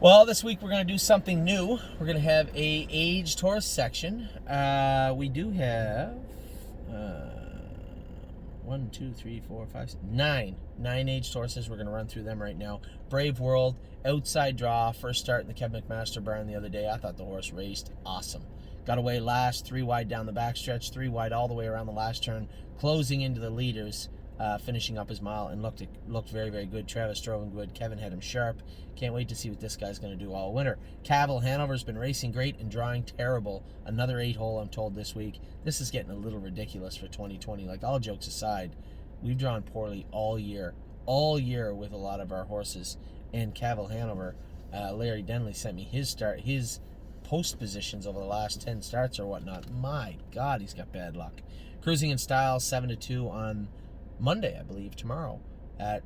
Well, this week we're going to do something new. We're going to have a aged horse section. We do have one, two, three, four, five, six, nine aged horses. We're going to run through them right now. Brave World, outside draw, first start in the Kevin McMaster barn the other day. I thought the horse raced awesome. Got away last, 3 wide down the backstretch, 3 wide all the way around the last turn, closing into the leaders. Finishing up his mile and looked very, very good. Travis drove him good. Kevin had him sharp. Can't wait to see what this guy's going to do all winter. Cavill Hanover's been racing great and drawing terrible. Another 8-hole, I'm told, this week. This is getting a little ridiculous for 2020. Like, all jokes aside, we've drawn poorly all year with a lot of our horses. And Cavill Hanover, Larry Denley sent me his post positions over the last 10 starts or whatnot. My God, he's got bad luck. Cruising in Style, 7-2 on Monday, I believe, tomorrow at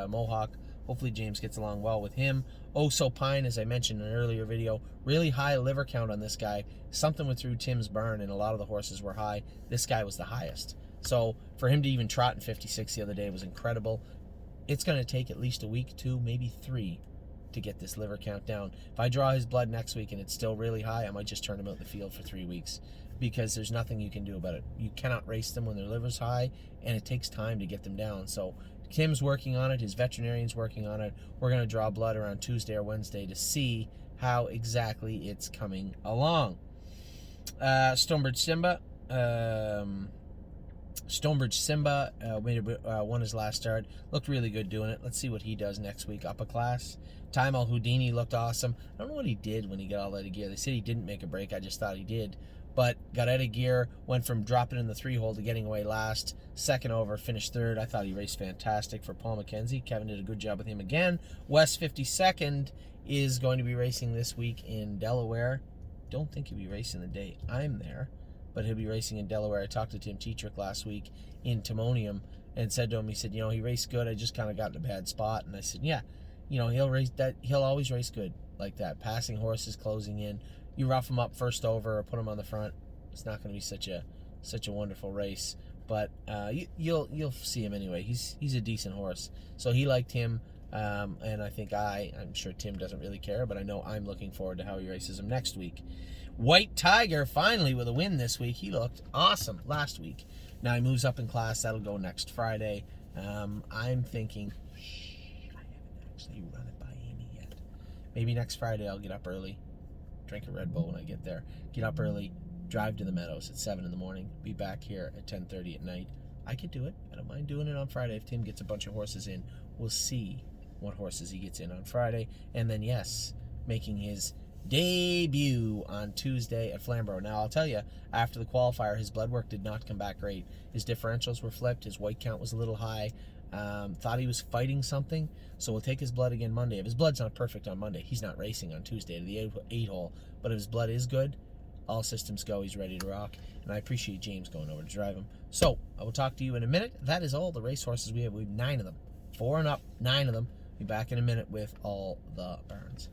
Mohawk. Hopefully James gets along well with him. Oso Pine, as I mentioned in an earlier video, really high liver count on this guy. Something went through Tim's barn, and a lot of the horses were high. This guy was the highest. So for him to even trot in 56 the other day was incredible. It's going to take at least a week, 2, maybe 3 to get this liver count down. If I draw his blood next week and it's still really high, I might just turn him out in the field for 3 weeks, because there's nothing you can do about it. You cannot race them when their liver's high, and it takes time to get them down. So Tim's working on it. His veterinarian's working on it. We're going to draw blood around Tuesday or Wednesday to see how exactly it's coming along. Stonebridge Simba. Won his last start. Looked really good doing it. Let's see what he does next week. Upper class. Time Al Houdini looked awesome. I don't know what he did when he got all out of gear. They said he didn't make a break. I just thought he did. But got out of gear, went from dropping in the 3-hole to getting away last. Second over, finished third. I thought he raced fantastic for Paul McKenzie. Kevin did a good job with him again. West 52nd is going to be racing this week in Delaware. Don't think he'll be racing the day I'm there, but he'll be racing in Delaware. I talked to Tim Tetrick last week in Timonium and said to him, he said, he raced good. I just kind of got in a bad spot. And I said, yeah, he'll race that. He'll always race good like that. Passing horses, closing in. You rough him up first over or put him on the front, it's not going to be such a wonderful race. But you'll see him anyway. He's a decent horse. So he liked him, and I think I'm sure Tim doesn't really care, but I know I'm looking forward to how he races him next week. White Tiger finally with a win this week. He looked awesome last week. Now he moves up in class. That'll go next Friday. I'm thinking, I haven't actually run it by Amy yet. Maybe next Friday I'll get up early, drink a Red Bull when I get there, get up early, drive to the Meadows at 7 in the morning, be back here at 10:30 at night. I could do it. I don't mind doing it on Friday. If Tim gets a bunch of horses in, we'll see what horses he gets in on Friday. And then, yes, making his debut on Tuesday at Flamborough. Now, I'll tell you, after the qualifier, his blood work did not come back great. His differentials were flipped. His white count was a little high. Thought he was fighting something, so we'll take his blood again Monday. If his blood's not perfect on Monday, he's not racing on Tuesday to the 8-hole. But if his blood is good, all systems go. He's ready to rock, and I appreciate James going over to drive him. So I will talk to you in a minute. That is all the racehorses we have. We have 9 of them, 4 and up, 9 of them. Be back in a minute with all the barns.